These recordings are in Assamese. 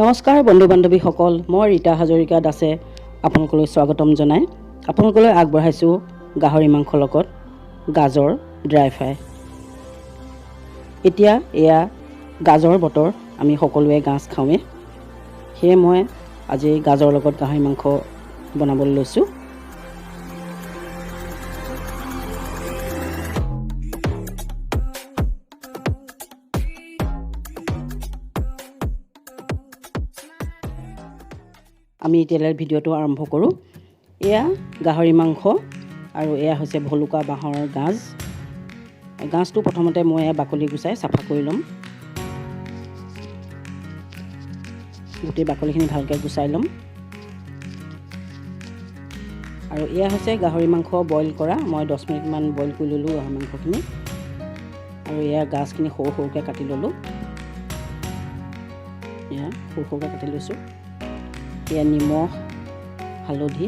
নমস্কাৰ বন্ধু বান্ধৱীসকল, মই ৰীতা হাজৰিকা দাসে আপোনালোকলৈ স্বাগতম জনাই আপোনালোকলৈ আগবঢ়াইছোঁ গাহৰি মাংসৰ লগত গাজৰ ড্ৰাই ফ্ৰাই। এতিয়া এয়া গাজৰ বতৰ, আমি সকলোৱে গাজ খাওঁৱে, সেয়ে মই আজি গাজৰ লগত গাহৰি মাংস বনাবলৈ লৈছোঁ। আমি এতিয়ালৈ ভিডিঅ'টো আৰম্ভ কৰোঁ। এয়া গাহৰি মাংস আৰু এয়া হৈছে ভলুকা বাঁহৰ গাজ। গাজটো প্ৰথমতে মই বাকলি গুচাই চাফা কৰি ল'ম। গোটেই বাকলিখিনি ভালকৈ গুচাই ল'ম। আৰু এয়া হৈছে গাহৰি মাংস বইল কৰা, মই 10 মিনিটমান বইল কৰি ল'লোঁ গাহৰি মাংসখিনি। আৰু এয়া গাজখিনি সৰু সৰুকৈ কাটি ল'লোঁ। এয়া সৰু সৰুকৈ কাটি লৈছোঁ। এয়া নিমখ, হালধি,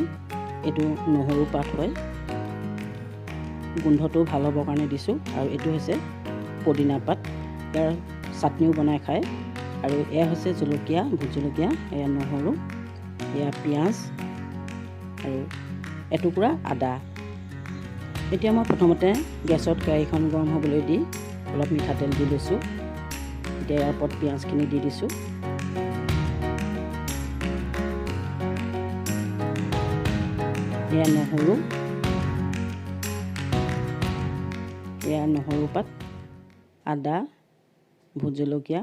এইটো নহৰু পাত হয়, গোন্ধটো ভাল হ'বৰ কাৰণে দিছোঁ। আৰু এইটো হৈছে পদিনা পাত, ইয়াৰ চাটনিও বনাই খায়। আৰু এয়া হৈছে জলকীয়া, ভোট জলকীয়া, এয়া নহৰু, এয়া পিঁয়াজ আৰু এটুকুৰা আদা। এতিয়া মই প্ৰথমতে গেছত কেৰাহীখন গৰম হ'বলৈ দি অলপ মিঠাতেল দি লৈছোঁ। এতিয়া ইয়াৰ ওপৰত পিঁয়াজখিনি দি দিছোঁ। এয়া নহৰু পাত, আদা, ভোট জলকীয়া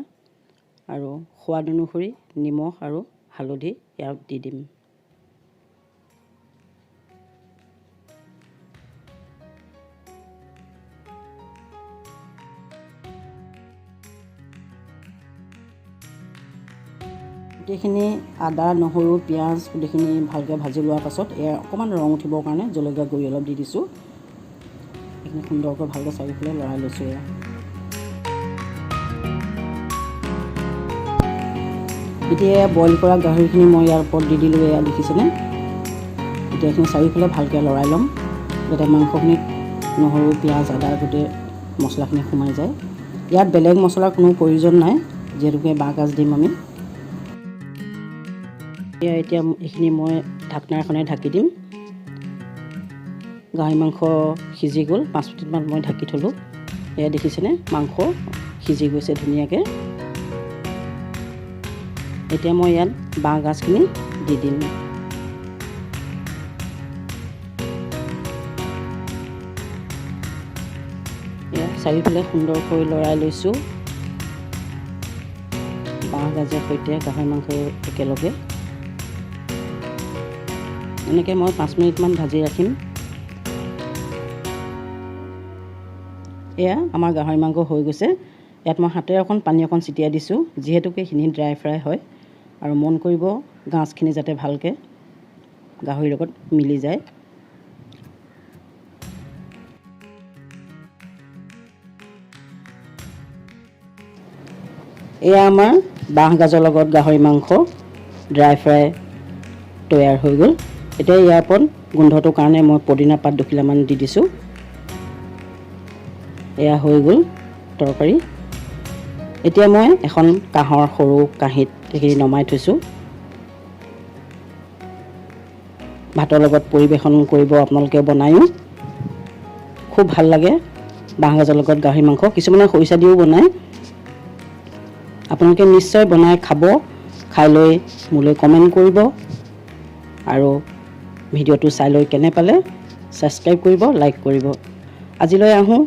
আৰু সোৱাদ অনুসৰি নিমখ আৰু হালধি ইয়াত দি দিম। গোটেইখিনি আদা, নহৰু, পিঁয়াজ গোটেইখিনি ভালকৈ ভাজি লোৱাৰ পাছত এয়া অকণমান ৰং উঠিবৰ কাৰণে জলকীয়া গুড়ি অলপ দি দিছোঁ। এইখিনি সুন্দৰকৈ ভালকৈ চাৰিওফালে লৰাই লৈছোঁ। এয়া এতিয়া বইল কৰা গাহৰিখিনি মই ইয়াৰ ওপৰত দি দিলোঁ। এয়া দেখিছেনে? এতিয়া এইখিনি চাৰিওফালে ভালকৈ লৰাই ল'ম, যাতে মাংসখিনিত নহৰু, পিঁয়াজ, আদা গোটেই মছলাখিনি সোমাই যায়। ইয়াত বেলেগ মছলাৰ কোনো প্ৰয়োজন নাই, যিহেতুকে বাঁহগাজ দিম আমি। এতিয়া এইখিনি মই ঢাকনা এখনে ঢাকি দিম। গাহৰি মাংস সিজি গ'ল, 5 মিনিটমান মই ঢাকি থ'লোঁ। এয়া দেখিছেনে, মাংস সিজি গৈছে ধুনীয়াকৈ। এতিয়া মই ইয়াত বাঁহগাজখিনি দি দিম। এয়া চাৰিওফালে সুন্দৰকৈ লৰাই লৈছোঁ বাঁহগাজৰ সৈতে গাহৰি মাংস একেলগে। এনেকৈ মই 5 মিনিটমান ভাজি ৰাখিম। এয়া আমাৰ গাহৰি মাংস হৈ গৈছে। ইয়াত মই হাতেৰে পানী অকণ ছিটিয়াই দিছোঁ, যিহেতুকে এইখিনি ড্ৰাই ফ্ৰাই হয়। আৰু মন কৰিব গাজখিনি যাতে ভালকৈ গাহৰিৰ লগত মিলি যায়। এয়া আমাৰ বাঁহগাজৰ লগত গাহৰি মাংস ড্ৰাই ফ্ৰাই তৈয়াৰ হৈ গ'ল। এতিয়া ইয়াৰ ওপৰত গোন্ধটোৰ কাৰণে মই পদিনা পাত 2 কিলামান দি দিছোঁ। এয়া হৈ গ'ল তৰকাৰী। এতিয়া মই এখন কাঁহৰ সৰু কাঁহীত এইখিনি নমাই থৈছোঁ। ভাতৰ লগত পৰিৱেশন কৰিব আপোনালোকে বনায়ো খুব ভাল লাগে। বাঁহগাজৰ লগত গাহৰি মাংস কিছুমানে খৰিচা দিও বনায়। আপোনালোকে নিশ্চয় বনাই খাব, খাই লৈ মোলৈ কমেণ্ট কৰিব আৰু ভিডিঅ'টো চাই লৈ কেনে পালে ছাবস্ক্ৰাইব কৰিব, লাইক কৰিব। আজিলৈ আহোঁ।